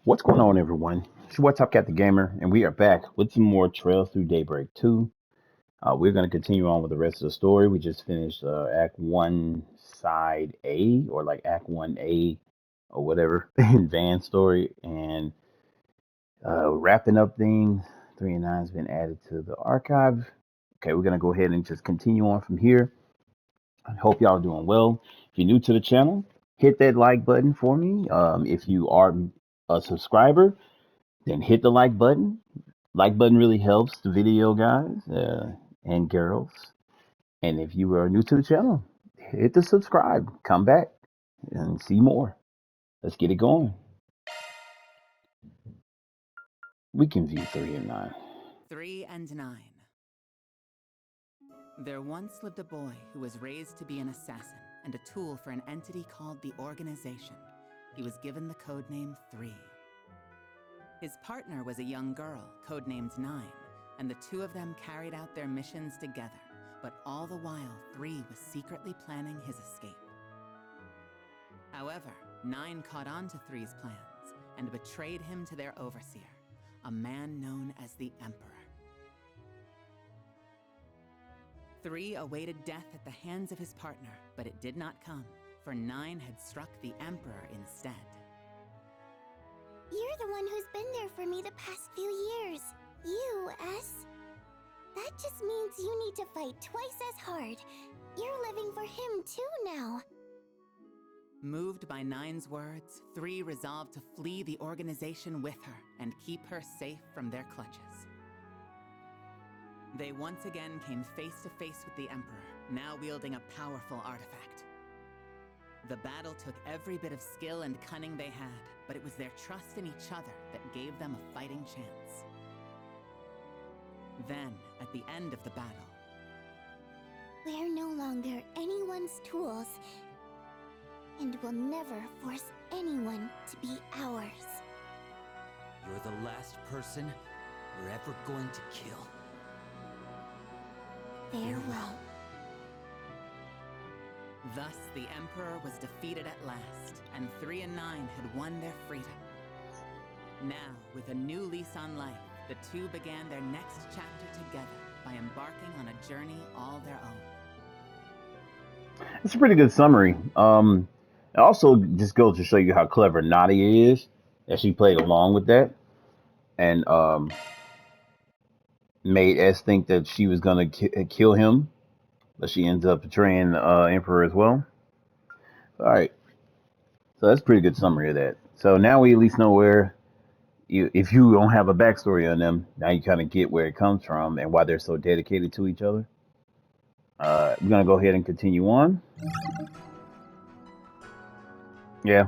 What's going on, everyone? It's What's Up, Cat the Gamer, and we are back with some more Trails Through Daybreak 2. We're going to continue on with the rest of the story. We just finished Act 1, Side A, or like Act 1A, or whatever, in Van's story, and wrapping up things. 3 and 9 has been added to the archive. Okay, we're going to go ahead and just continue on from here. I hope y'all are doing well. If you're new to the channel, hit that like button for me. If you are a subscriber, then hit the like button. Like button really helps the video, guys and girls. And if you are new to the channel, hit the subscribe. Come back and see more. Let's get it going. We can view 3 and 9. 3 and 9. There once lived a boy who was raised to be an assassin and a tool for an entity called the Organization. He was given the codename 3. His partner was a young girl, codenamed 9, and the two of them carried out their missions together, but all the while 3 was secretly planning his escape. However, 9 caught on to 3's plans and betrayed him to their overseer, a man known as the Emperor. 3 awaited death at the hands of his partner, but it did not come, for 9 had struck the Emperor instead. You're the one who's been there for me the past few years. You, S. That just means you need to fight twice as hard. You're living for him too now. Moved by 9's words, 3 resolved to flee the Organization with her and keep her safe from their clutches. They once again came face to face with the Emperor, now wielding a powerful artifact. The battle took every bit of skill and cunning they had, but it was their trust in each other that gave them a fighting chance. Then, at the end of the battle, We're no longer anyone's tools, and will never force anyone to be ours. You're the last person we're ever going to kill. Farewell. thus the Emperor was defeated at last, and 3 and 9 had won their freedom. Now, with a new lease on life, the two began their next chapter together by embarking on a journey all their own. It's a pretty good summary. It also just goes to show you how clever Nadia is, that she played along with that, and made S think that she was gonna kill him, but she ends up betraying the Emperor as well. All right, so that's a pretty good summary of that. So now we at least know where if you don't have a backstory on them, now you kind of get where it comes from and why they're so dedicated to each other. We're gonna go ahead and continue on. Yeah,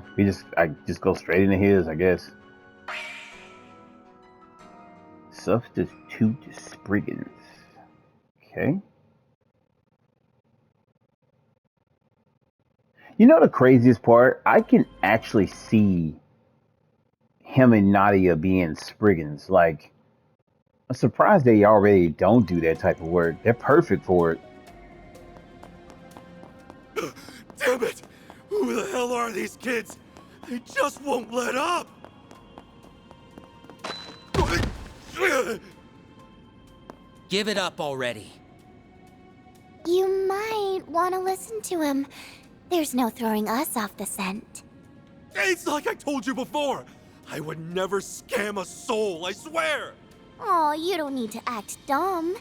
I just go straight into his, I guess. Substitute Spriggans. Okay. You know the craziest part? I can actually see him and Nadia being Spriggans. Like, I'm surprised they already don't do that type of work. They're perfect for it. Damn it! Who the hell are these kids? They just won't let up! Give it up already. You might want to listen to him. There's no throwing us off the scent. It's like I told you before! I would never scam a soul, I swear! Oh, you don't need to act dumb.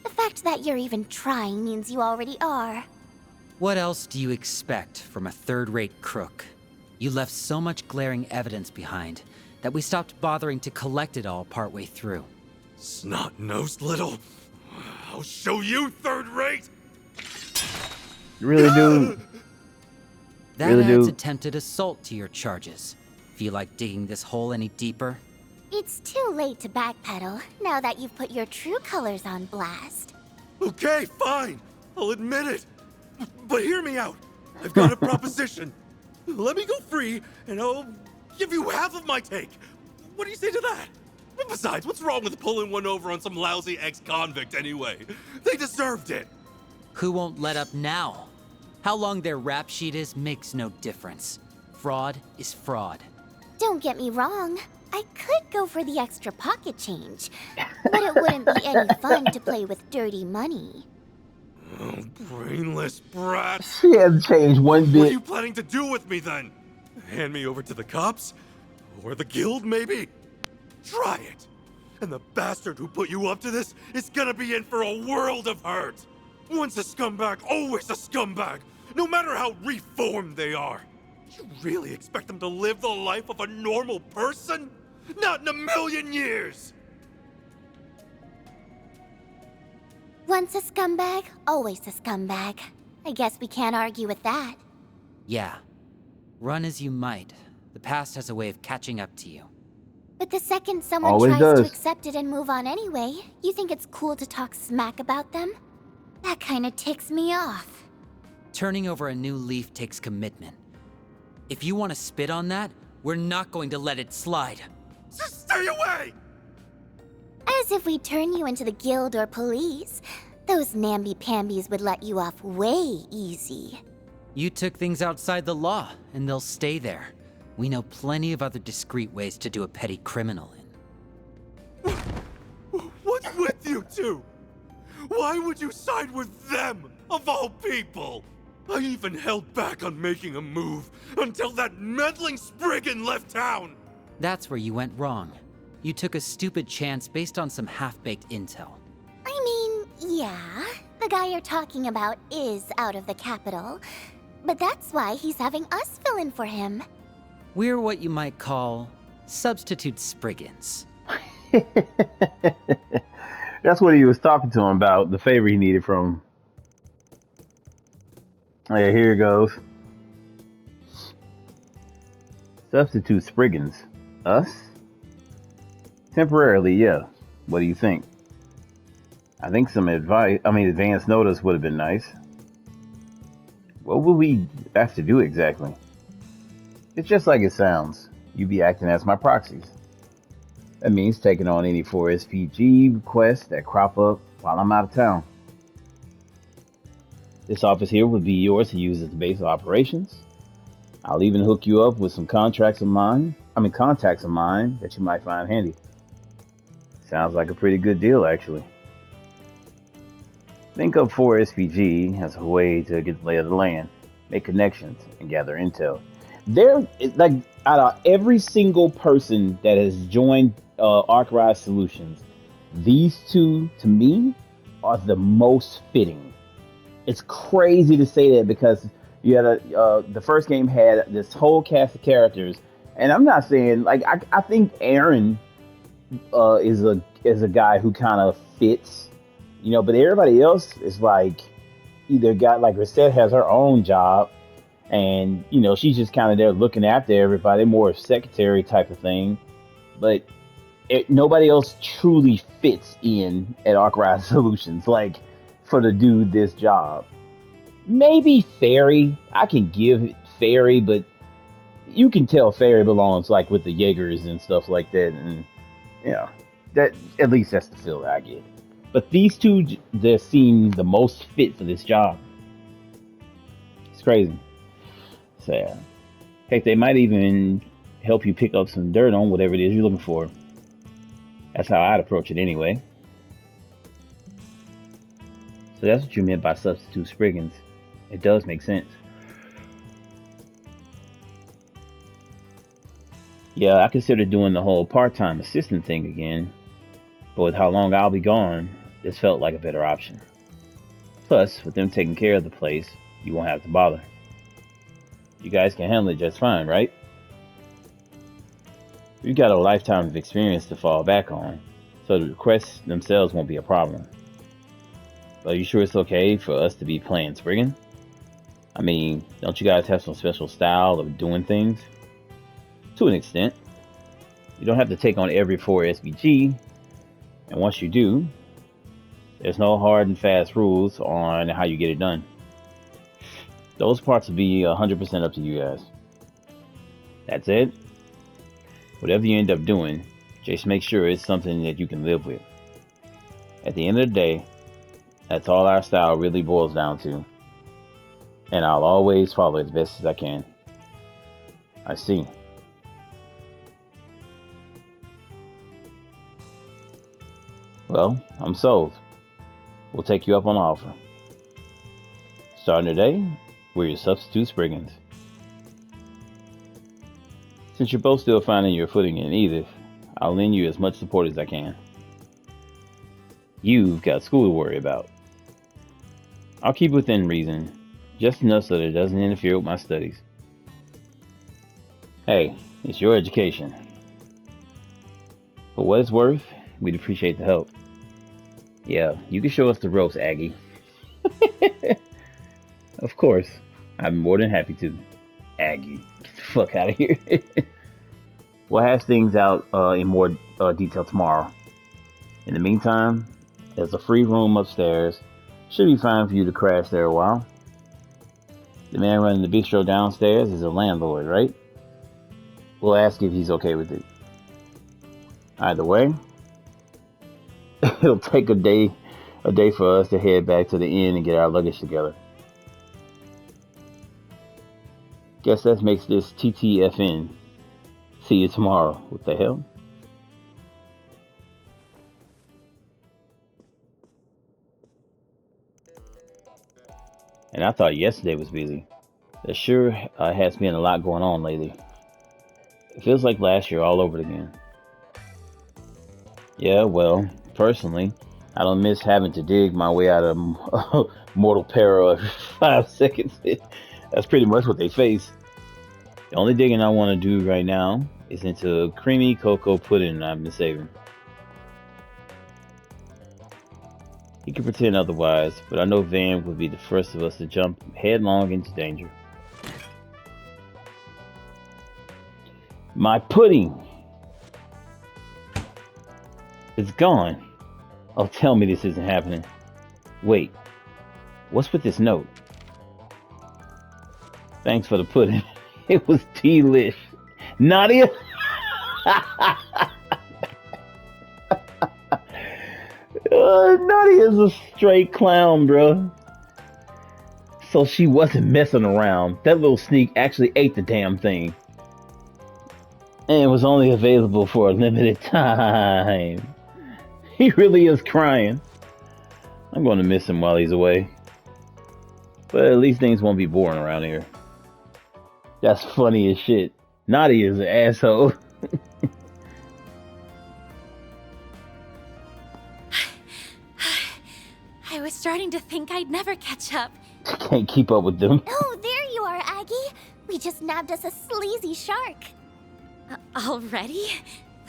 The fact that you're even trying means you already are. What else do you expect from a third-rate crook? You left so much glaring evidence behind that we stopped bothering to collect it all partway through. Snot-nosed little... I'll show you third rate! You really do. That Really adds do. attempted assault to your charges. Feel like digging this hole any deeper? It's too late to backpedal, now that you've put your true colors on blast. Okay, fine! I'll admit it! But hear me out! I've got a proposition! Let me go free, and I'll give you half of my take! What do you say to that? Besides, what's wrong with pulling one over on some lousy ex-convict anyway? They deserved it! Who won't let up now? How long their rap sheet is makes no difference. Fraud is fraud. Don't get me wrong. I could go for the extra pocket change, but it wouldn't be any fun to play with dirty money. Oh, brainless brats. She hasn't changed one What are bit. you planning to do with me then? Hand me over to the cops? Or the guild, maybe? Try it. And the bastard who put you up to this is gonna be in for a world of hurt. Once a scumbag, always a scumbag, no matter how reformed they are. You really expect them to live the life of a normal person? Not in a million years! Once a scumbag, always a scumbag. I guess we can't argue with that. Yeah. Run as you might, the past has a way of catching up to you. But the second someone Always tries does. to accept it and move on anyway, you think it's cool to talk smack about them? That kinda ticks me off. Turning over a new leaf takes commitment. If you want to spit on that, we're not going to let it slide. Just stay away! As if we turn you into the guild or police. Those namby-pambies would let you off way easy. You took things outside the law, and they'll stay there. We know plenty of other discreet ways to do a petty criminal in. What's with you two? Why would you side with them, of all people? I even held back on making a move until that meddling Spriggan left town! That's where you went wrong. You took a stupid chance based on some half-baked intel. I mean, yeah, the guy you're talking about is out of the capital. But that's why he's having us fill in for him. We're what you might call substitute Spriggans. That's what he was talking to him about, the favor he needed from him. Oh, yeah, here it goes. Substitute Spriggans. Us? Temporarily, yeah. What do you think? I think some advance notice would have been nice. What would we have to do exactly? It's just like it sounds. You be acting as my proxies. That means taking on any 4SPG requests that crop up while I'm out of town. This office here would be yours to use as the base of operations. I'll even hook you up with some contacts of mine that you might find handy. Sounds like a pretty good deal, actually. Think of 4SPG as a way to get the lay of the land, make connections, and gather intel. Like, out of every single person that has joined Arcrise Solutions, these two, to me, are the most fitting. It's crazy to say that because you had the first game had this whole cast of characters, and I'm not saying like I think Aaron is a guy who kind of fits, but everybody else is like either got like Reset has her own job, and she's just kind of there looking after everybody, more secretary type of thing, but nobody else truly fits in at Arcrise Solutions like for to do this job. Maybe Fairy, I can give Fairy, but you can tell Fairy belongs like with the Jaegers and stuff like that, and that at least that's the feel that I get. But these two, they seem the most fit for this job. It's crazy. So, heck, they might even help you pick up some dirt on whatever it is you're looking for. That's how I'd approach it anyway. So that's what you meant by substitute Spriggans. It does make sense. Yeah, I consider doing the whole part-time assistant thing again, but with how long I'll be gone, this felt like a better option. Plus, with them taking care of the place, you won't have to bother. You guys can handle it just fine, right? You've got a lifetime of experience to fall back on, so the requests themselves won't be a problem. But are you sure it's okay for us to be playing Spriggan? I mean, don't you guys have some special style of doing things? To an extent. You don't have to take on every 4SPG, and once you do, there's no hard and fast rules on how you get it done. Those parts will be 100% up to you guys. That's it. Whatever you end up doing, just make sure it's something that you can live with. At the end of the day, that's all our style really boils down to. And I'll always follow as best as I can. I see. Well, I'm sold. We'll take you up on the offer. Starting today, we're your substitute Spriggans. Since you're both still finding your footing in Edith, I'll lend you as much support as I can. You've got school to worry about. I'll keep within reason, just enough so that it doesn't interfere with my studies. Hey, it's your education. For what it's worth, we'd appreciate the help. Yeah, you can show us the ropes, Aggie. Of course, I'm more than happy to. Aggie, get the fuck out of here. We'll hash things out in more detail tomorrow. In the meantime, there's a free room upstairs. Should be fine for you to crash there a while. The man running the bistro downstairs is a landlord, right? We'll ask if he's okay with it. Either way, it'll take a day for us to head back to the inn and get our luggage together. Guess that makes this TTFN. See you tomorrow. What the hell? And I thought yesterday was busy. There sure has been a lot going on lately. It feels like last year all over again. Yeah, well, personally, I don't miss having to dig my way out of mortal peril every 5 seconds. That's pretty much what they face. The only digging I want to do right now is into creamy cocoa pudding I've been saving. He can pretend otherwise, but I know Van would be the first of us to jump headlong into danger. My pudding! It's gone. Oh, tell me this isn't happening. Wait, what's with this note? Thanks for the pudding. It was delish. Nadia? Nadia's a straight clown, bro. So she wasn't messing around. That little sneak actually ate the damn thing. And it was only available for a limited time. He really is crying. I'm going to miss him while he's away. But at least things won't be boring around here. That's funny as shit. Nadia is an asshole. I was starting to think I'd never catch up. Can't keep up with them. Oh, there you are, Aggie. We just nabbed us a sleazy shark. Already?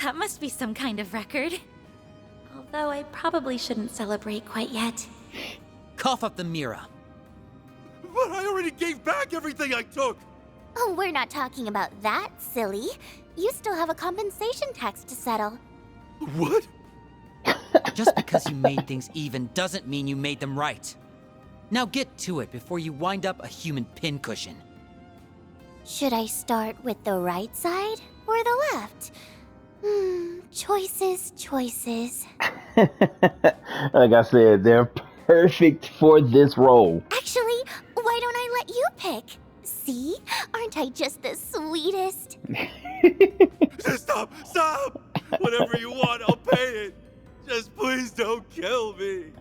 That must be some kind of record. Although I probably shouldn't celebrate quite yet. Cough up the Mira. But I already gave back everything I took! Oh, we're not talking about that, silly. You still have a compensation tax to settle. What? Just because you made things even doesn't mean you made them right. Now get to it before you wind up a human pincushion. Should I start with the right side or the left? Choices. Like I said, they're perfect for this role. Actually, why don't I let you pick? See? Aren't I just the sweetest? Stop! Whatever you want, I'll pay it. Just please don't kill me.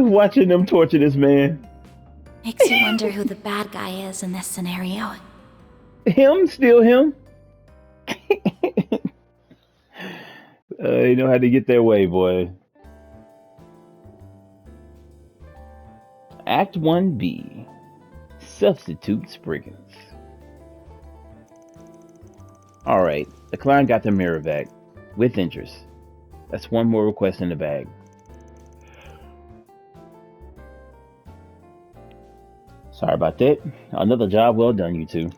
Watching them torture this man. Makes you wonder who the bad guy is in this scenario. Him? Still him? You know how to get their way, boy. Act 1B. Substitute Spriggans. Alright, the client got their mirror back. With interest. That's one more request in the bag. Sorry about that. Another job well done, you two.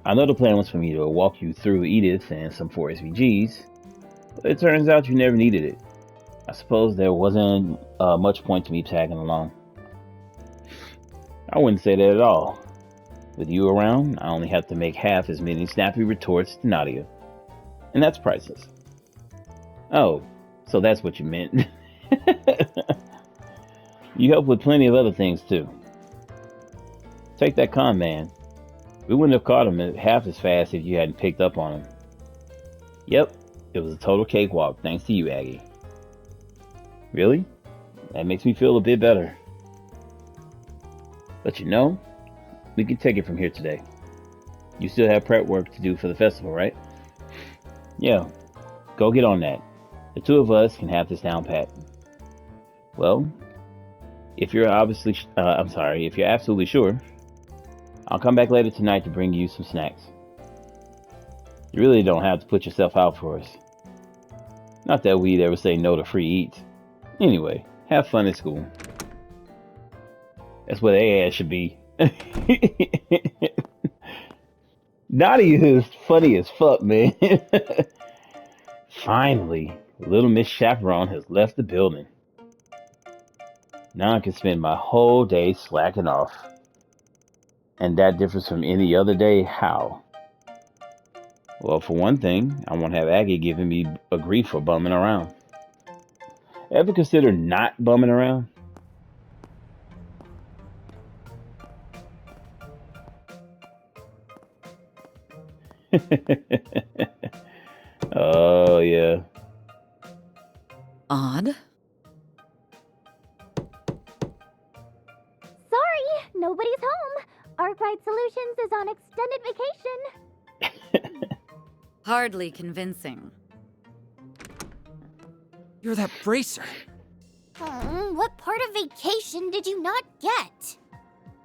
I know the plan was for me to walk you through Edith and some 4 SVGs, but it turns out you never needed it. I suppose there wasn't much point to me tagging along. I wouldn't say that at all. With you around, I only have to make half as many snappy retorts to Nadia. And that's priceless. Oh, so that's what you meant. You help with plenty of other things too. Take that con man. We wouldn't have caught him half as fast if you hadn't picked up on him. Yep, it was a total cakewalk thanks to you, Aggie. Really? That makes me feel a bit better. But you know, we can take it from here today. You still have prep work to do for the festival, right? Yeah, go get on that. The two of us can have this down pat. Well, if you're if you're absolutely sure, I'll come back later tonight to bring you some snacks. You really don't have to put yourself out for us. Not that we'd ever say no to free eats. Anyway, have fun at school. That's where their ass should be. Naughty is funny as fuck, man. Finally, little Miss Chaperone has left the building. Now I can spend my whole day slacking off. And that differs from any other day, how? Well, for one thing, I won't have Aggie giving me a grief for bumming around. Ever consider not bumming around? Oh, yeah. Odd. Sorry, nobody's home. Arkwright Solutions is on extended vacation. Hardly convincing. You're that bracer. What part of vacation did you not get?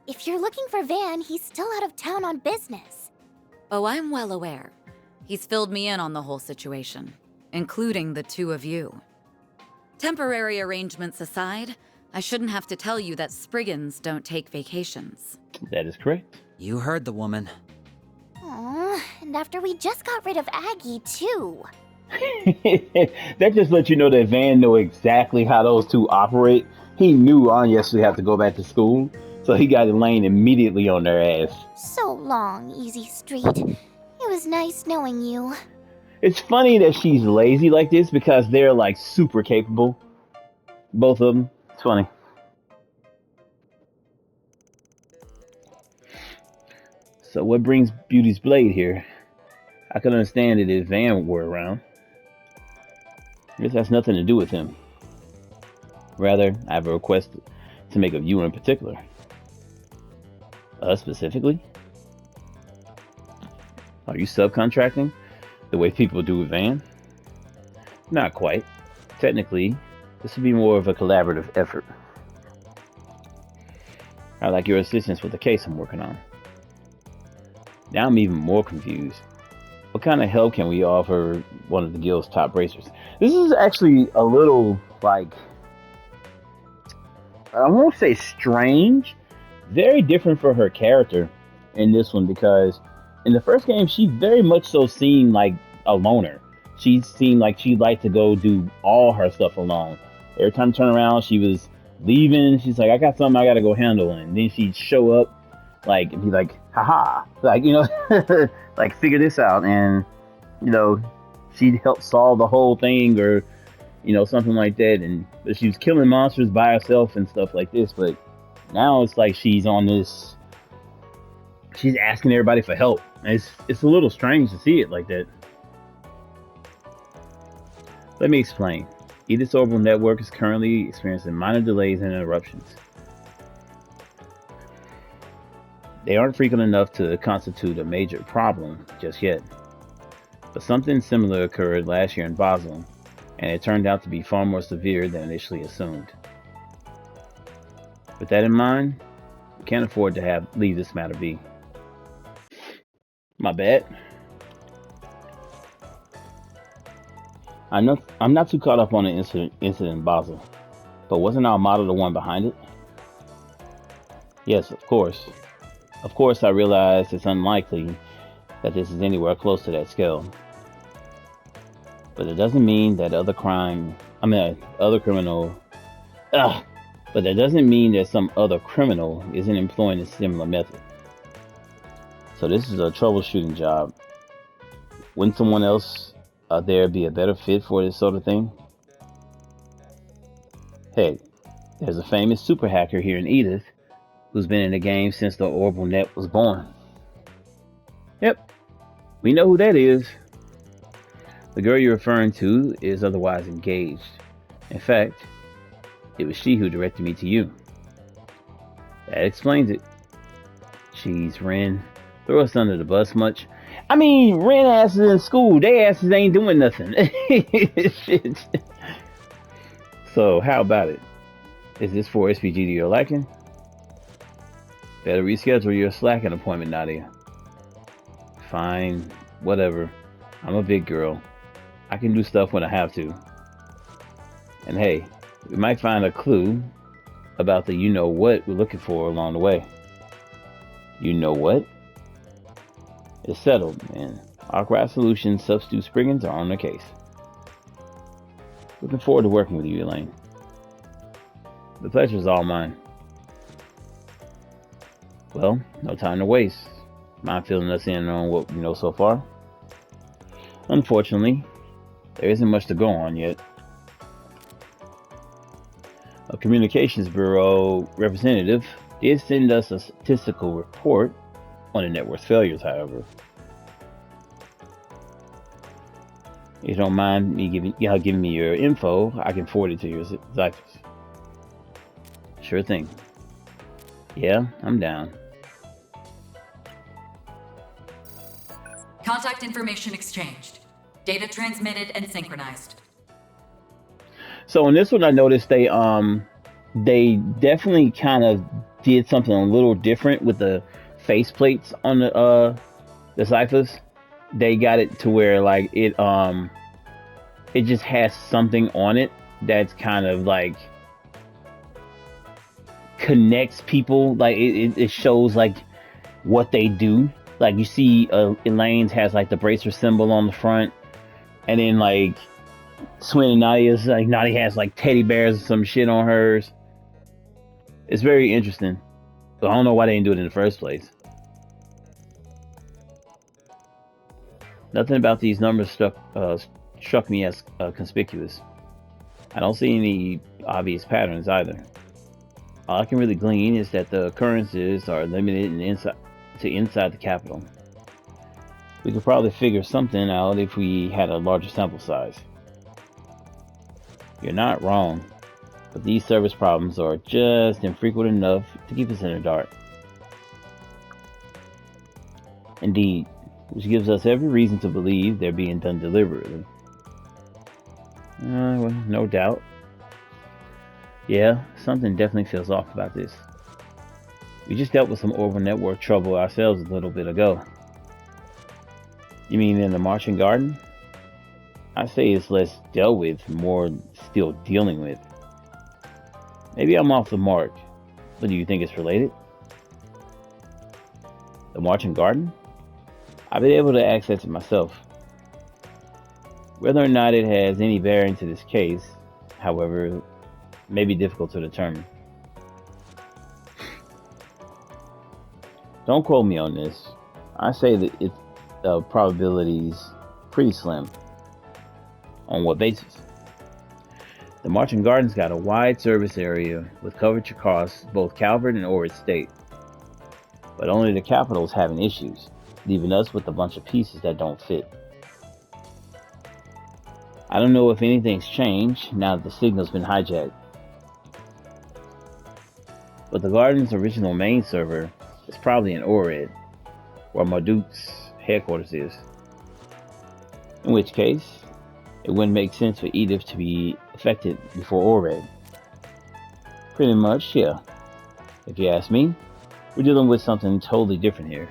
If you're looking for Van, he's still out of town on business. Oh, I'm well aware. He's filled me in on the whole situation, including the two of you. Temporary arrangements aside, I shouldn't have to tell you that Spriggans don't take vacations. That is correct. You heard the woman. Aw, and after we just got rid of Aggie, too. That just lets you know that Van know exactly how those two operate. He knew Anya would have to go back to school, so he got Elaine immediately on their ass. So long, Easy Street. It was nice knowing you. It's funny that she's lazy like this because they're like super capable. Both of them. It's funny. So what brings Beauty's Blade here? I can understand it if Van were around. This has nothing to do with him. Rather, I have a request to make of you in particular. Us specifically? Are you subcontracting the way people do with Van? Not quite. Technically, this would be more of a collaborative effort. I'd like your assistance with the case I'm working on. Now I'm even more confused. What kind of help can we offer one of the guild's top bracers? This is actually a little, like, I won't say strange, very different for her character in this one, because in the first game, she very much so seemed like a loner. She seemed like she'd like to go do all her stuff alone. Every time I turn around, she was leaving. She's like, I got something I gotta go handle. And then she'd show up, like, and be like, haha, like, you know, like, figure this out. And, you know, she'd help solve the whole thing, or, you know, something like that. And but she was killing monsters by herself and stuff like this. But now it's like she's on this, she's asking everybody for help. And it's a little strange to see it like that. Let me explain. Edith's orbital network is currently experiencing minor delays and interruptions. They aren't frequent enough to constitute a major problem just yet. But something similar occurred last year in Basel, and it turned out to be far more severe than initially assumed. With that in mind, we can't afford to leave this matter be. My bad. I'm not too caught up on the incident in Basel, but wasn't our model the one behind it? Yes, of course. Of course, I realize it's unlikely that this is anywhere close to that scale. But it doesn't mean that But that doesn't mean that some other criminal isn't employing a similar method. So this is a troubleshooting job. Wouldn't someone else there be a better fit for this sort of thing? Hey, there's a famous super hacker here in Edith who's been in the game since the orbital net was born. Yep, we know who that is. The girl you're referring to is otherwise engaged. In fact, it was she who directed me to you. That explains it. Jeez, Ren. Throw us under the bus much? I mean, Ren asses in school. They asses ain't doing nothing. Shit. So, how about it? Is this for SPG to your liking? Better reschedule your slacking appointment, Nadia. Fine. Whatever. I'm a big girl. I can do stuff when I have to. And hey, we might find a clue about the you-know-what we're looking for along the way. You know what? It's settled, man. Awkward Solutions substitute Spriggans are on the case. Looking forward to working with you, Elaine. The pleasure is all mine. Well, no time to waste. Mind filling us in on what we know so far? Unfortunately, there isn't much to go on yet. A Communications Bureau representative did send us a statistical report on the network's failures, however. If you don't mind me giving me your info, I can forward it to your Zyphus. Sure thing. Yeah, I'm down. Contact information exchanged. Data transmitted and synchronized. So in this one, I noticed they definitely kind of did something a little different with the faceplates on the Zyphus. They got it to where like it just has something on it that's kind of like connects people. Like it shows like what they do. Like you see, Elaine's has like the bracer symbol on the front, and then like Swin and Nadia's like Nadia has like teddy bears or some shit on hers. It's very interesting, but I don't know why they didn't do it in the first place. Nothing about these numbers struck me as conspicuous. I don't see any obvious patterns either. All I can really glean is that the occurrences are limited inside the capital. We could probably figure something out if we had a larger sample size. You're not wrong, but these service problems are just infrequent enough to keep us in the dark. Indeed, which gives us every reason to believe they're being done deliberately. Well, no doubt. Yeah, something definitely feels off about this. We just dealt with some orbital network trouble ourselves a little bit ago. You mean in the Marching Garden? I say it's less dealt with, more still dealing with. Maybe I'm off the mark, but do you think it's related? The Marching Garden? I've been able to access it myself. Whether or not it has any bearing to this case, however, may be difficult to determine. Don't quote me on this. I say that the probability's pretty slim. On what basis? The Marching Garden's got a wide service area with coverage across both Calvert and Orid State. But only the capital's having issues, leaving us with a bunch of pieces that don't fit. I don't know if anything's changed now that the signal's been hijacked. But the Garden's original main server is probably in Orid, where Marduk's headquarters is. In which case, it wouldn't make sense for Edith to be affected before Orid. Pretty much, yeah. If you ask me, we're dealing with something totally different here.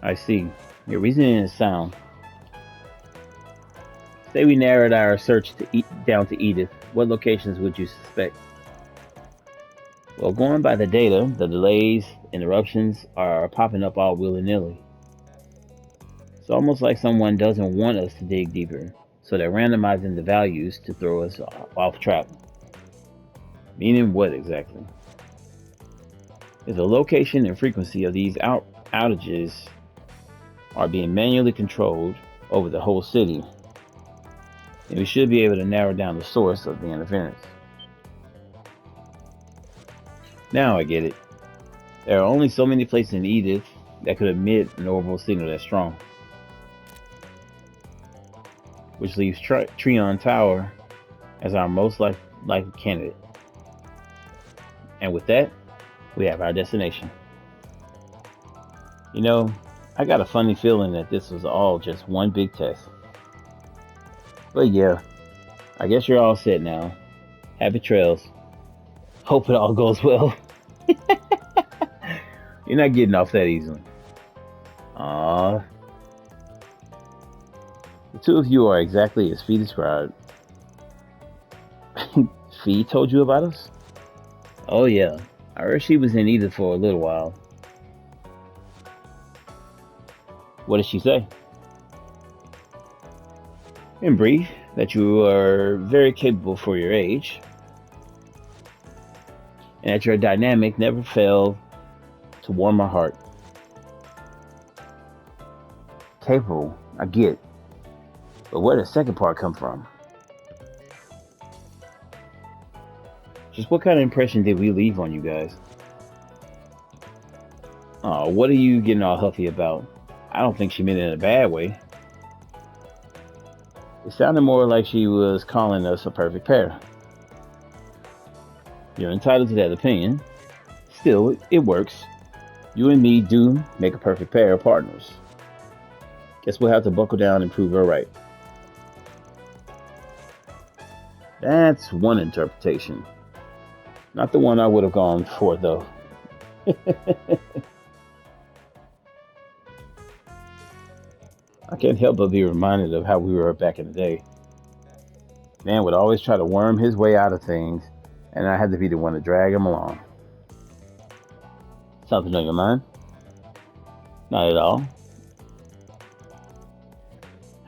I see. Your reasoning is sound. Say we narrowed our search down to Edith. What locations would you suspect? Well, going by the data, the delays, interruptions are popping up all willy-nilly. It's almost like someone doesn't want us to dig deeper, so they're randomizing the values to throw us off track. Meaning what exactly? If the location and frequency of these outages are being manually controlled over the whole city, then we should be able to narrow down the source of the interference. Now I get it. There are only so many places in Edith that could emit an orbital signal that's strong, which leaves Trion Tower as our most likely candidate. And with that, we have our destination. You know, I got a funny feeling that this was all just one big test. But yeah, I guess you're all set now. Happy trails. Hope it all goes well. You're not getting off that easily. Aww. The two of you are exactly as Fee described. Fee told you about us? Oh yeah, I heard she was in Edith for a little while. What did she say? In brief, that you are very capable for your age, and that your dynamic never failed to warm my heart. Capable, I get. But where did the second part come from? Just what kind of impression did we leave on you guys? Oh, what are you getting all huffy about? I don't think she meant it in a bad way. It sounded more like she was calling us a perfect pair. You're entitled to that opinion. Still, it works. You and me do make a perfect pair of partners. Guess we'll have to buckle down and prove her right. That's one interpretation. Not the one I would have gone for, though. I can't help but be reminded of how we were back in the day. Man would always try to worm his way out of things, and I had to be the one to drag him along. Something on your mind? Not at all.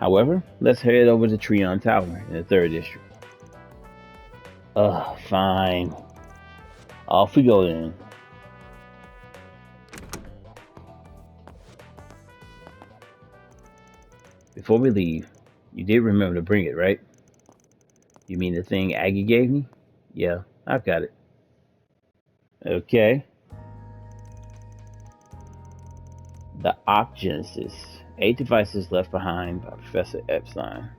However, let's head over to Trion Tower in the 3rd District. Fine. Off we go then. Before we leave, you did remember to bring it, right? You mean the thing Aggie gave me? Yeah, I've got it. Okay. The Genesis. 8 devices left behind by Professor Epstein.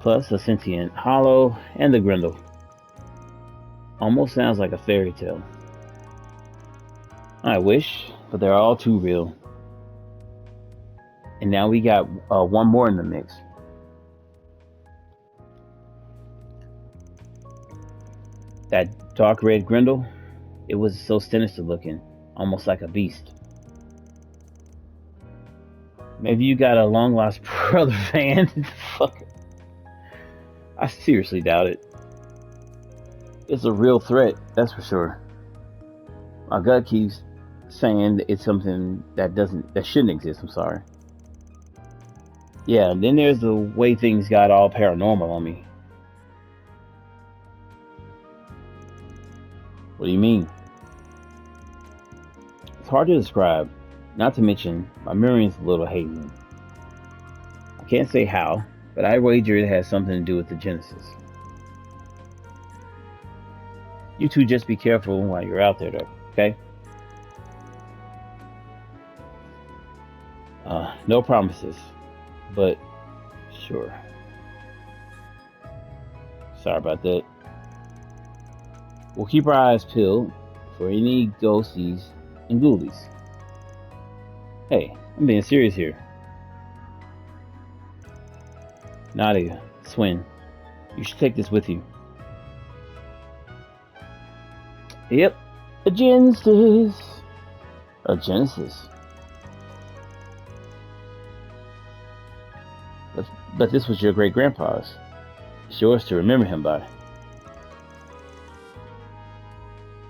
Plus a sentient hollow and the Grendel. Almost sounds like a fairy tale. I wish, but they're all too real. And now we got one more in the mix. That dark red Grendel, it was so sinister looking, almost like a beast. Maybe you got a long lost brother fan. Fuck. I seriously doubt it. It's a real threat, that's for sure. My gut keeps saying it's something that shouldn't exist. I'm sorry. Yeah, and then there's the way things got all paranormal on me. What do you mean? It's hard to describe, not to mention my memory is a little hazy. I can't say how, but I wager it has something to do with the Genesis. You two just be careful while you're out there though, okay? No promises, but sure. Sorry about that. We'll keep our eyes peeled for any ghosties and ghoulies. Hey, I'm being serious here. Nadia, Swin, you should take this with you. Yep, a Genesis. A Genesis. But this was your great-grandpa's. It's yours to remember him by.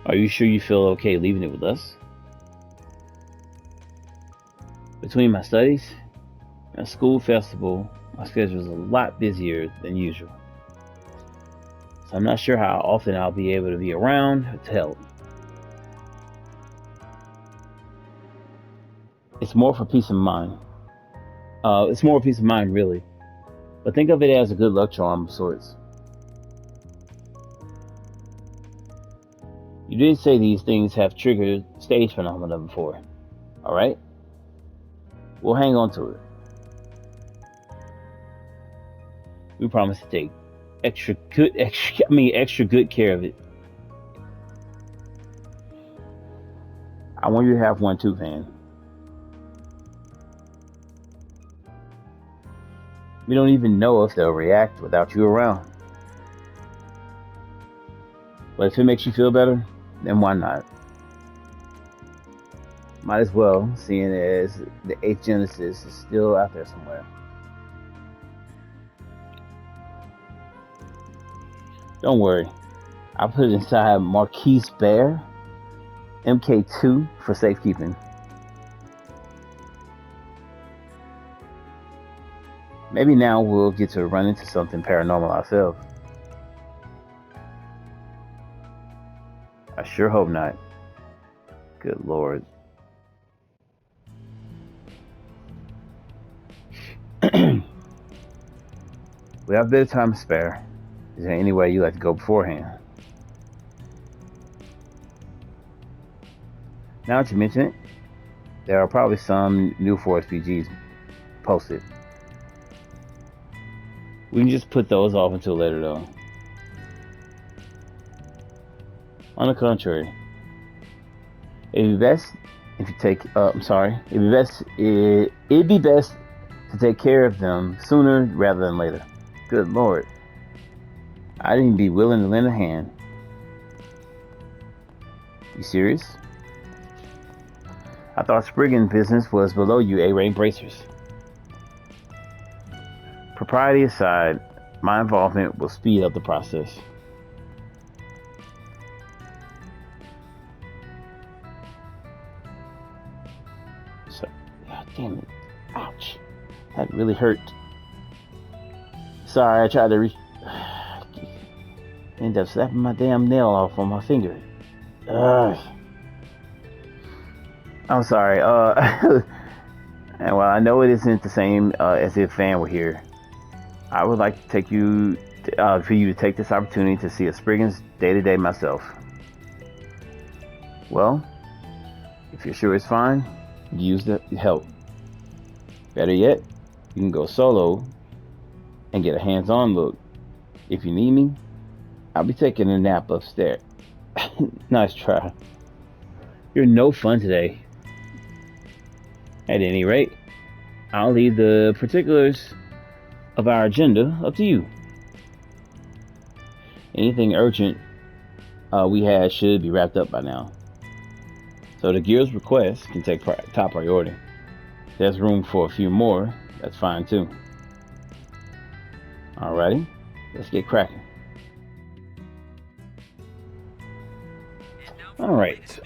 Are you sure you feel okay leaving it with us? Between my studies and a school festival, my schedule is a lot busier than usual. So I'm not sure how often I'll be able to be around to help. It's more for peace of mind. It's more peace of mind, really. But think of it as a good luck charm of sorts. You did say these things have triggered stage phenomena before. Alright? We'll hang on to it. We promise to take extra good care of it. I want you to have one too, Van. We don't even know if they'll react without you around. But if it makes you feel better, then why not? Might as well, seeing as the 8th Genesis is still out there somewhere. Don't worry. I put it inside Marquise Bear, MK2 for safekeeping. Maybe now we'll get to run into something paranormal ourselves. I sure hope not. Good Lord. We have a bit of time to spare. Is there any way you'd like to go beforehand? Now that you mention it, there are probably some new Force PGs posted. We can just put those off until later though. On the contrary, it'd be best if you take it'd be best to take care of them sooner rather than later. Good Lord. I'd even be willing to lend a hand. You serious? I thought Spriggans business was below you A-Ray bracers. Propriety aside, my involvement will speed up the process. So, God damn it. Ouch. That really hurt. Sorry, I tried to end up slapping my damn nail off on my finger. I'm sorry. And while I know it isn't the same as if Van were here, I would like to take you for you to take this opportunity to see a Spriggans day-to-day myself. Well, if you're sure it's fine, use the help. Better yet, you can go solo and get a hands-on look. If you need me, I'll be taking a nap upstairs. Nice try. You're no fun today. At any rate, I'll leave the particulars of our agenda up to you. Anything urgent we had should be wrapped up by now. So the Guild's request can take top priority. If there's room for a few more, that's fine too. Alrighty, let's get cracking. Alright.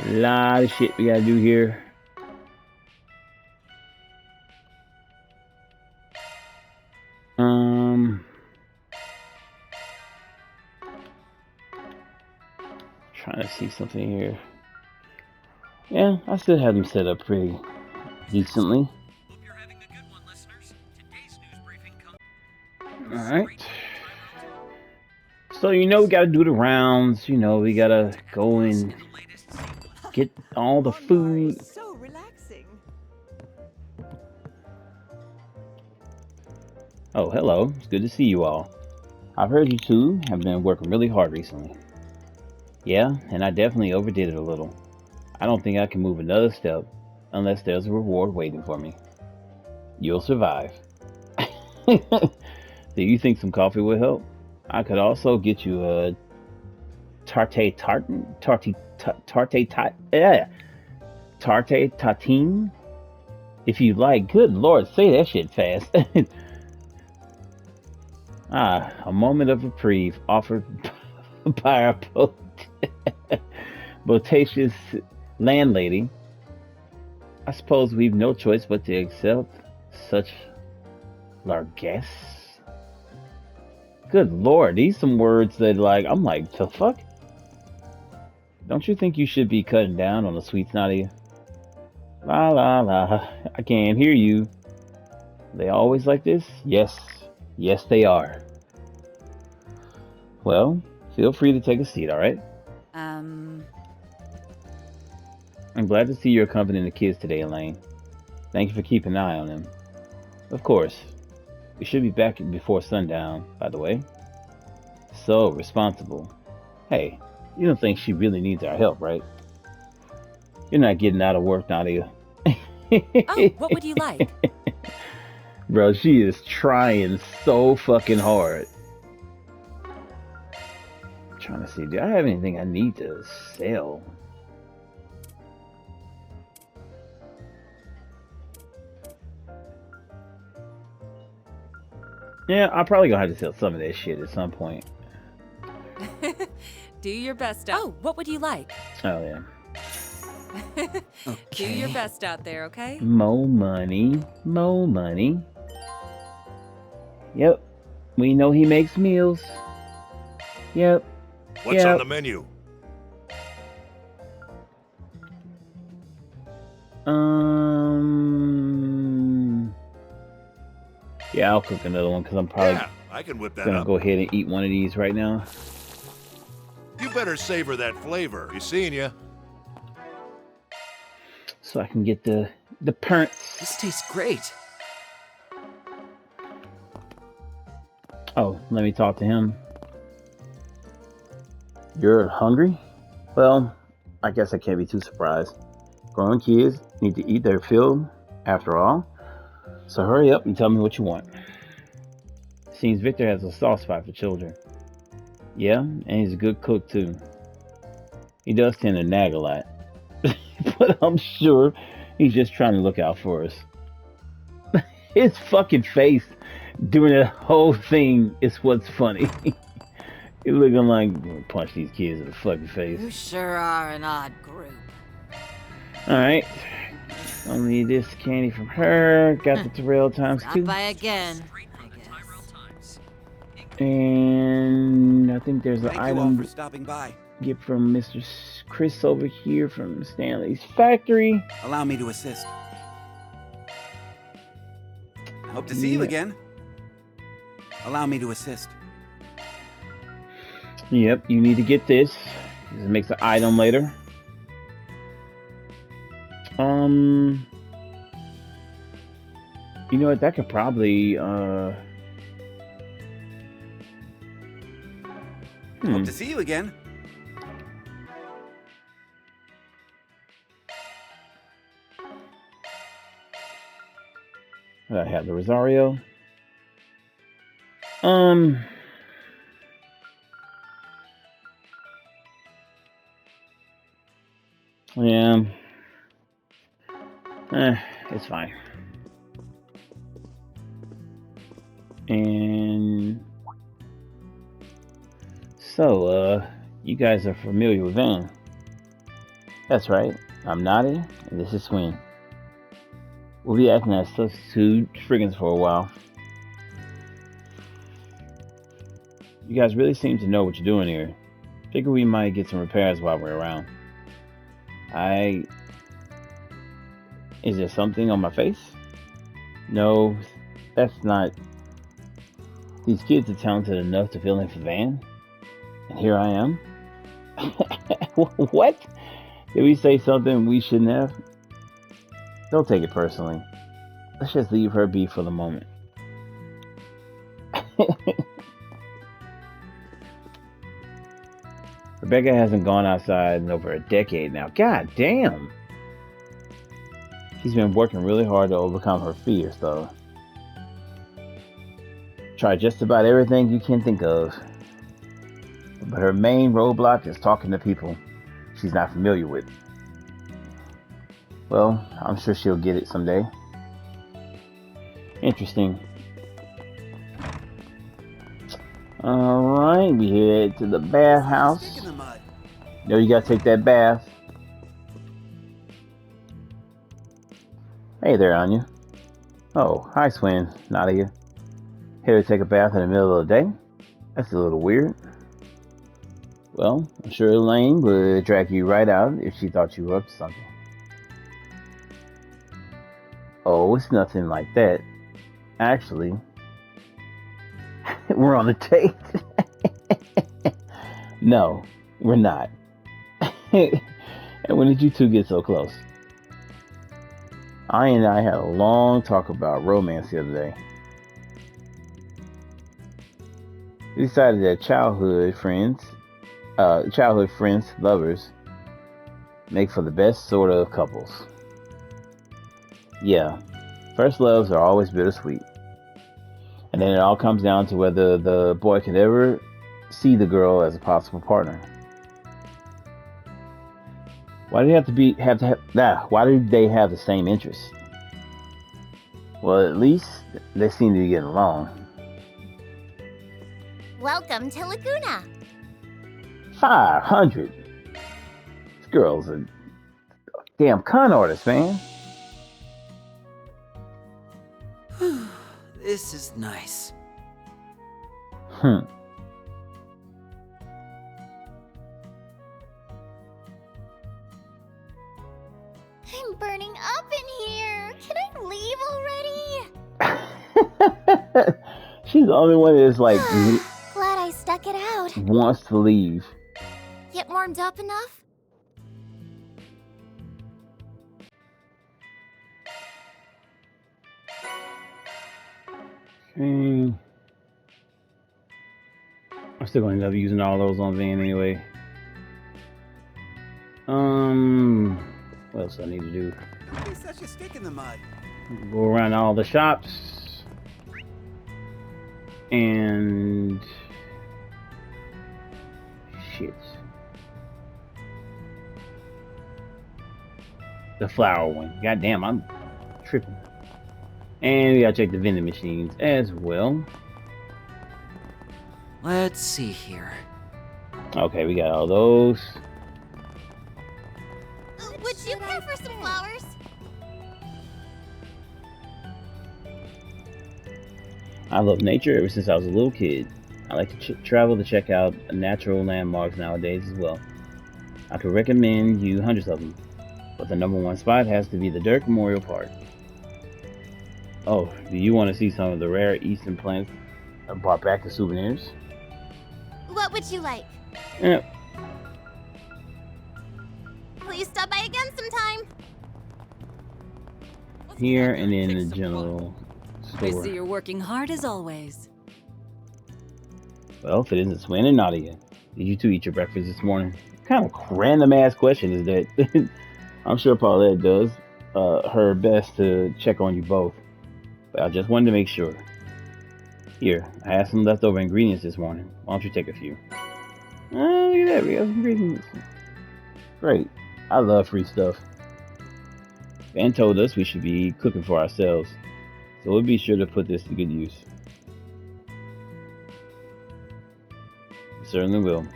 A lot of shit we gotta do here. Trying to see something here. Yeah, I still have them set up pretty decently. Alright. So, we gotta do the rounds. We gotta go and get all the food. So relaxing. Oh, hello. It's good to see you all. I've heard you two have been working really hard recently. Yeah, and I definitely overdid it a little. I don't think I can move another step unless there's a reward waiting for me. You'll survive. Do you think some coffee would help? I could also get you a tarte tatine if you like. Good Lord, say that shit fast. A moment of reprieve offered by our bodacious landlady. I suppose we've no choice but to accept such largesse. Good Lord, these some words that I'm like, the fuck? Don't you think you should be cutting down on the sweets, Nadia? La la la, I can't hear you. They always like this? Yes, yes they are. Well, feel free to take a seat, alright? I'm glad to see you're accompanying the kids today, Elaine. Thank you for keeping an eye on them. Of course. We should be back before sundown, by the way. So responsible. Hey, you don't think she really needs our help, right? You're not getting out of work now, are you? Oh, what would you like? Bro, she is trying so fucking hard. I'm trying to see, do I have anything I need to sell? Yeah, I'm probably gonna have to sell some of that shit at some point. Do your best out. Oh, what would you like? Oh, yeah. Okay. Do your best out there, okay? More money. More money. Yep. We know he makes meals. Yep. What's on the menu? Yeah, I'll cook another one because I'm probably I can whip that gonna up. go ahead and eat one of these right now. You better savor that flavor. You seeing ya? So I can get the pants. This tastes great. Oh, let me talk to him. You're hungry? Well, I guess I can't be too surprised. Grown kids need to eat their fill, after all. So hurry up and tell me what you want. Seems Victor has a soft spot for children. Yeah, and he's a good cook too. He does tend to nag a lot. But I'm sure he's just trying to look out for us. His fucking face during the whole thing is what's funny. He's looking like punch these kids in the fucking face. You sure are an odd group. Alright. Only this candy from her. Got the Terrell times Stop 2. by again, I guess. And I think there's an Thank you all item for stopping by. get from Mr. Chris over here from Stanley's factory. Allow me to assist. Hope to see you again. Allow me to assist. Yep, you need to get this. This makes an item later. You know what? That could probably Hope to see you again. I have the Rosario. Yeah. It's fine. And so, you guys are familiar with Van. That's right. I'm Naughty, and this is Swin. We'll be acting as substitute Spriggans for a while. You guys really seem to know what you're doing here. Figure we might get some repairs while we're around. Is there something on my face? No, that's not. These kids are talented enough to fill in for Van. And here I am. What? Did we say something we shouldn't have? Don't take it personally. Let's just leave her be for the moment. Rebecca hasn't gone outside in over a decade now. God damn! She's been working really hard to overcome her fears, though. Try just about everything you can think of. But her main roadblock is talking to people she's not familiar with. Well, I'm sure she'll get it someday. Interesting. Alright, we head to the bathhouse. Stick in the mud. No, you gotta take that bath. Hey there, Anya. Oh, hi, Swin. Nadia. Here to take a bath in the middle of the day? That's a little weird. Well, I'm sure Elaine would drag you right out if she thought you were up to something. Oh, it's nothing like that. Actually, we're on a date. No, we're not. And when did you two get so close? I and I had a long talk about romance the other day. We decided that childhood friends, lovers, make for the best sort of couples. Yeah, first loves are always bittersweet. And then it all comes down to whether the boy could ever see the girl as a possible partner. Why do they why do they have the same interests? Well, at least they seem to be getting along. Welcome to Laguna. 500. This girl's a damn con artist, man. This is nice. Hmm. I'm burning up in here. Can I leave already? She's the only one that's like Glad I stuck it out. wants to leave. Get warmed up enough? Okay. I'm still gonna end up using all those on Van anyway. What else do I need to do? He's such a stick in the mud. Go around all the shops and shit. The flower one. Goddamn, I'm tripping. And we gotta check the vending machines as well. Let's see here. Okay, we got all those. Would you care for some flowers? I love nature ever since I was a little kid. I like to travel to check out natural landmarks nowadays as well. I could recommend you hundreds of them, but the number one spot has to be the Dirk Memorial Park. Oh, do you want to see some of the rare eastern plants I brought back as souvenirs? What would you like? Yeah. Please stop by again sometime. Here and in the general I store. see you're working hard as always. Well, if it isn't Swin and Nadia, did you two eat your breakfast this morning? What kind of random ass question is that? I'm sure Paulette does her best to check on you both, but I just wanted to make sure. Here, I have some leftover ingredients this morning. Why don't you take a few? Oh, look at that, we have some ingredients. Great. I love free stuff. Van told us we should be cooking for ourselves, so we'll be sure to put this to good use. We certainly will.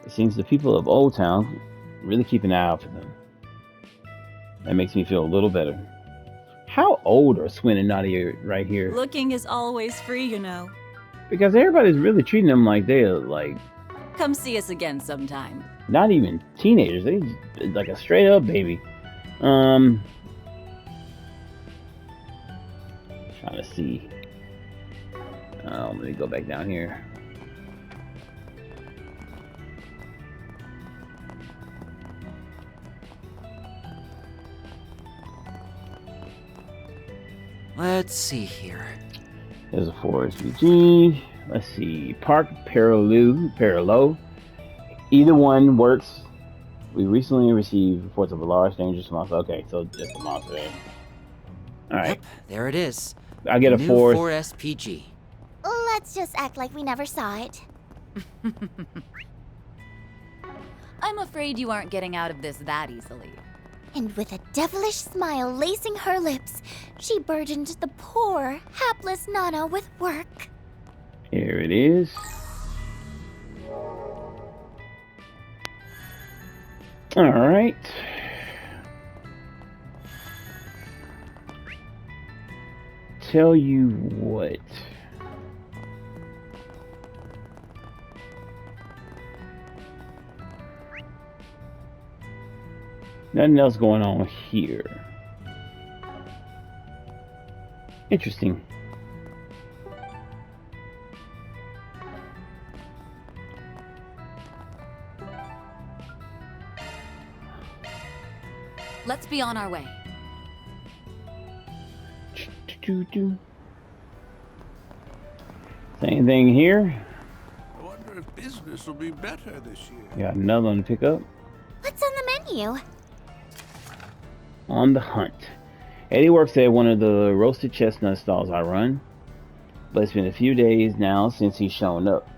It seems the people of Old Town really keep an eye out for them. That makes me feel a little better. How old are Swin and Nadia right here? Looking is always free, you know. Because everybody's really treating them like they're like Come see us again sometime. not even teenagers. They like a straight up baby. Trying to see. Let me go back down here. Let's see here. There's a 4SVG. Let's see. Park Parallel. Either one works. We recently received reports of a large dangerous monster. Okay, so just a monster there. Alright. Yep, there it is. I get a New 4. 4SPG. Let's just act like we never saw it. I'm afraid you aren't getting out of this that easily. And with a devilish smile lacing her lips, she burdened the poor, hapless Nana with work. Here it is. Alright. Tell you what. Nothing else going on here. Let's be on our way. Same thing here. I wonder if business will be better this year. Got another one to pick up. What's on the menu? On the hunt. Eddie works at one of the roasted chestnut stalls I run, but it's been a few days now since he's shown up.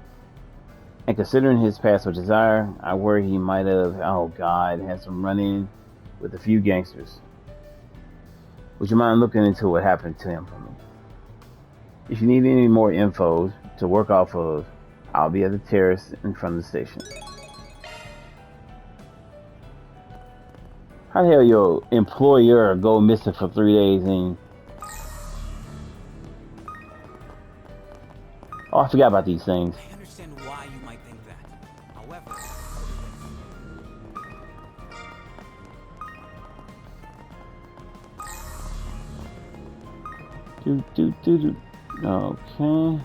And considering his past with desire, I worry he might have, oh God, had some run-in with a few gangsters. Would you mind looking into what happened to him for me? If you need any more info to work off of, I'll be at the terrace in front of the station. How the hell your employer go missing for 3 days and... Oh, I forgot about these things. I understand why you might think that. However... Okay.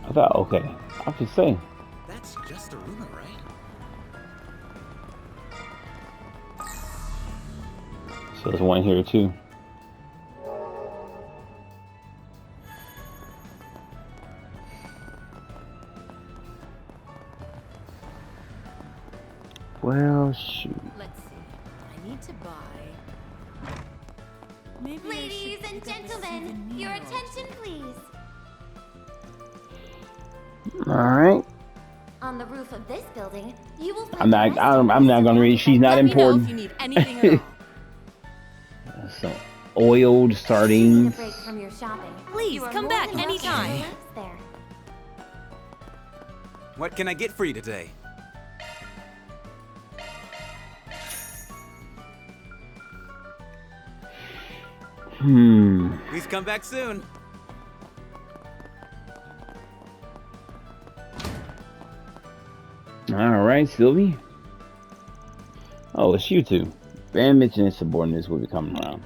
I thought, okay, I could say. That's just a rumor, right? So there's one here too. Well, shoot. Let's see. I need to buy. Maybe I Ladies should and pick up a gentlemen, souvenir your or attention please. All right. On the roof of this building, you will I'm not gonna read. She's not Let me know if important. you need anything at all. So, oiled Need a sardines. break from your shopping. Please, You are come more back than welcome to anytime. relax there. What can I get for you today? Please come back soon. All right, Sylvie. Oh, it's you two. Van mentioned his subordinates will be coming around.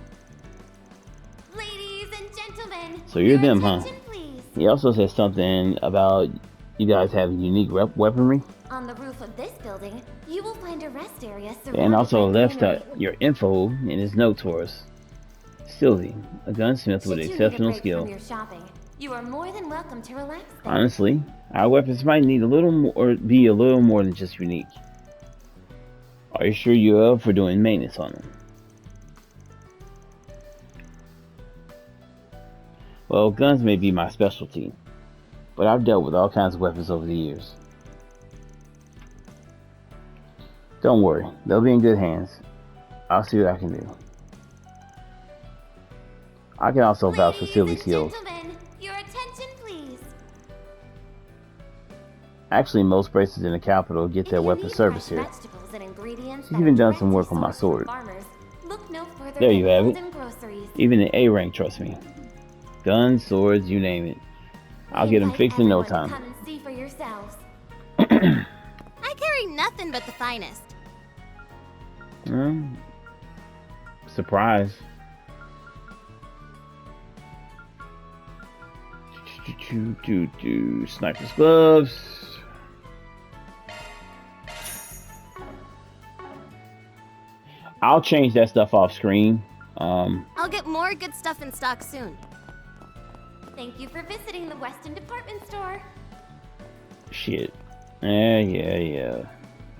Ladies and gentlemen, So you're your them, huh? attention, please. He also said something about you guys having unique weaponry, On the roof of this building, you will find a rest area surrounded and also by left greenery. your info in his note to us. Sylvie, a gunsmith with Should you need a exceptional break skill. from your shopping, you are more than welcome to relax there. Honestly, our weapons might need a little more, or be a little more than just unique. Are you sure you're up for doing maintenance on them? Well, guns may be my specialty, but I've dealt with all kinds of weapons over the years. Don't worry, they'll be in good hands. I'll see what I can do. I can also vouch for Ladies Sylvie's and skills. gentlemen, your attention, please. Actually, most places in the capital get their If you weapon need service fresh here. vegetables and ingredients He's that even are done some directly work on my sourced from sword. farmers, look no further There than you have it. Golden Groceries. Even in A rank, trust me. Guns, swords, you name it. I'll We get them invite fixed in no everyone to time. Come and see for yourselves. I carry nothing but the finest. Surprise. Sniper's gloves. I'll change that stuff off screen. I'll get more good stuff in stock soon. Thank you for visiting the Weston Department Store. Shit. Yeah.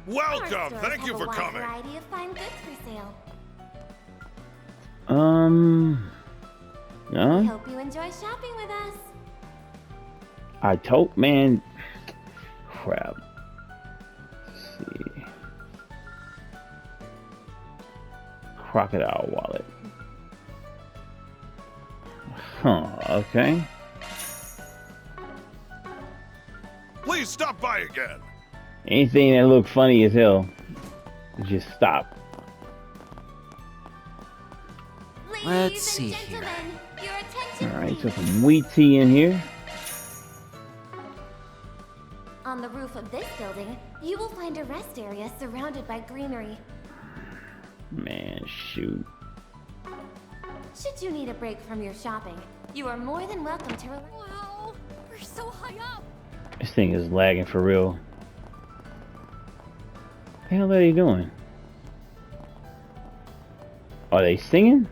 Our Welcome! stores Thank have you a for wide coming. variety of fine goods for sale. We Huh? hope you enjoy shopping with us. I told, man. Crap. Let's see. Crocodile wallet. Huh, okay. Please stop by again. Anything that look funny as hell, just stop. Let's Ladies see and here. gentlemen, your attention, Alright, so please. some wheat tea in here. On the roof of this building, you will find a rest area surrounded by greenery. Man, shoot. Should you need a break from your shopping, You are more than welcome to relax. Wow, we're so high up. This thing is lagging for real. What the hell are they doing? Are they singing?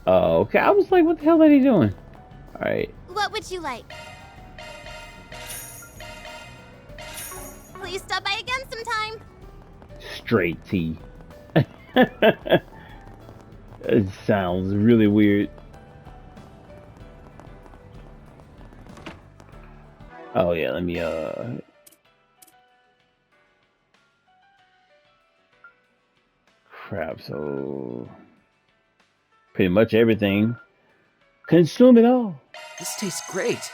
Oh, okay. I was like, what the hell are they doing? Alright. What would you like? Please stop by again sometime. Straight T. It sounds really weird. Oh yeah, let me crap, so pretty much everything. Consume it all. This tastes great.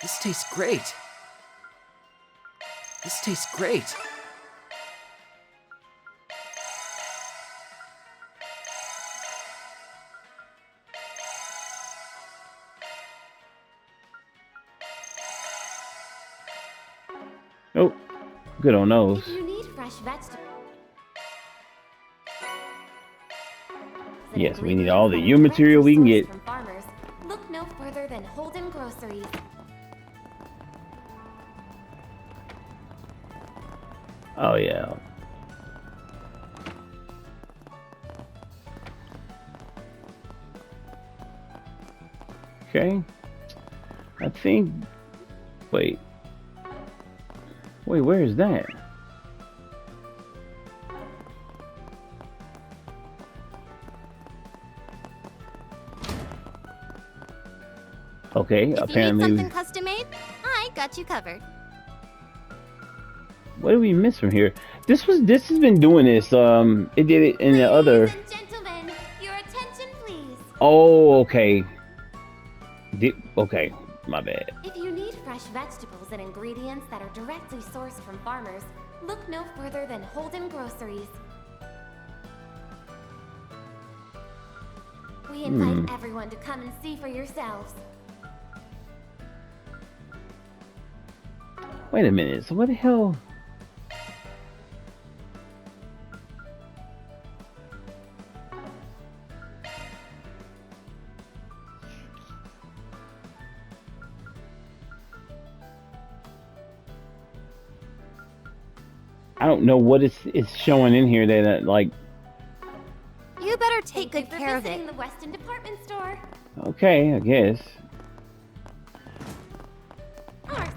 This tastes great. This tastes great. Oh, good on those. If you need fresh vegetables. Yes, we need all the U material we can get. From farmers, look no further than Holden Groceries. Oh yeah. Okay. I think. Wait, where is that? Okay, If apparently. you need something custom made, I got you covered. What did we miss from here? This has been doing this. It did it in the other. Ladies and gentlemen, your attention please. Oh, okay. Okay, my bad. If you need fresh vegetables and ingredients that are directly sourced from farmers, look no further than Holden Groceries. We invite everyone to come and see for yourselves. Wait a minute. So what the hell? I don't know what it's showing in here that like. You better take good care of it. The Weston Department Store. Okay, I guess. Ours.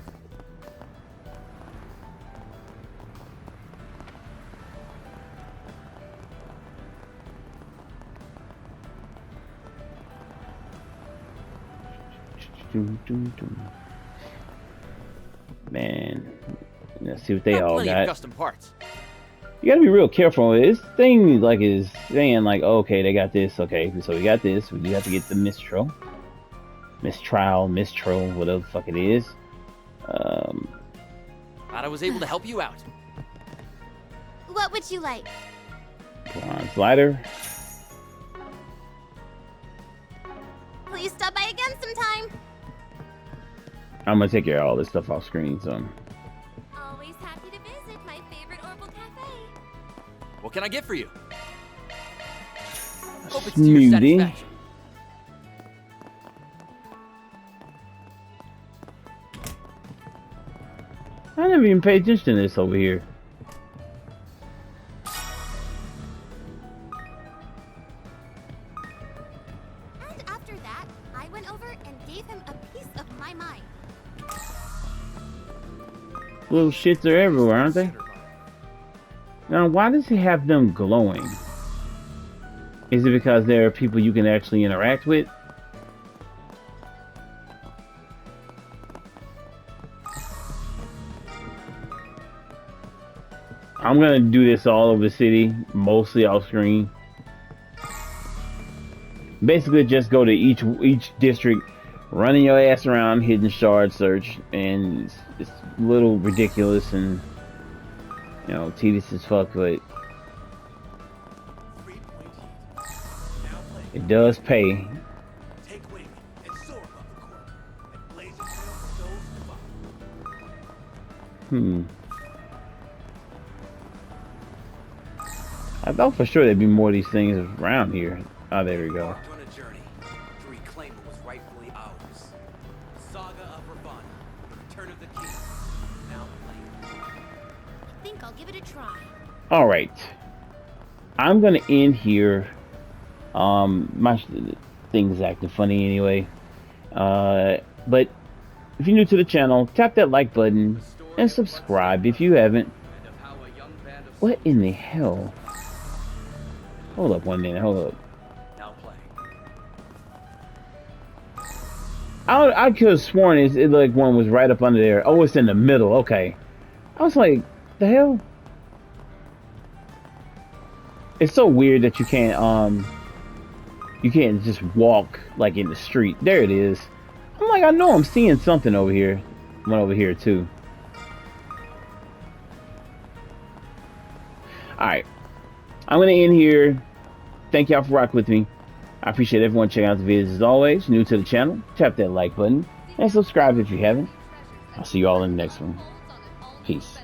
Man, let's see what they all Plenty of got. custom parts. You gotta be real careful. This thing like is saying like, okay, they got this. Okay, so we got this. We do have to get the mistrial, whatever the fuck it is. Glad I was able to help you out. What would you like? Bronze lighter. Please stop by again sometime. I'm gonna take care of all this stuff off screen. So Always happy to visit my favorite Orbital Cafe. What can I get for you? Hope it's to your smoothie. satisfaction. I never even paid attention to this over here. And after that, I went over and gave him a piece of my mind. Little shits are everywhere, aren't they? Now, why does he have them glowing? Is it because there are people you can actually interact with? I'm gonna do this all over the city, mostly off screen. Basically, just go to each district, running your ass around, hitting shard search, and it's a little ridiculous and tedious as fuck, but it does pay. Take wing and soar above the court, and blaze a trail for those who follow. I thought for sure there'd be more of these things around here. Oh, there we go. On a journey to reclaim what was rightfully ours. The saga of Ravana, the return of the king. Now playing. I think I'll give it a try. All right. I'm gonna end here. My thing's acting funny anyway. But if you're new to the channel, tap that like button and subscribe if you haven't. What in the hell? Hold up 1 minute. Hold up. Now playing. I could have sworn it like one was right up under there. Oh, it's in the middle. Okay. I was like, the hell? It's so weird that you can't just walk like in the street. There it is. I'm like, I know I'm seeing something over here. One over here too. Alright. I'm gonna end here. Thank y'all for rocking with me. I appreciate everyone checking out the videos as always. New to the channel, tap that like button and subscribe if you haven't. I'll see you all in the next one. Peace.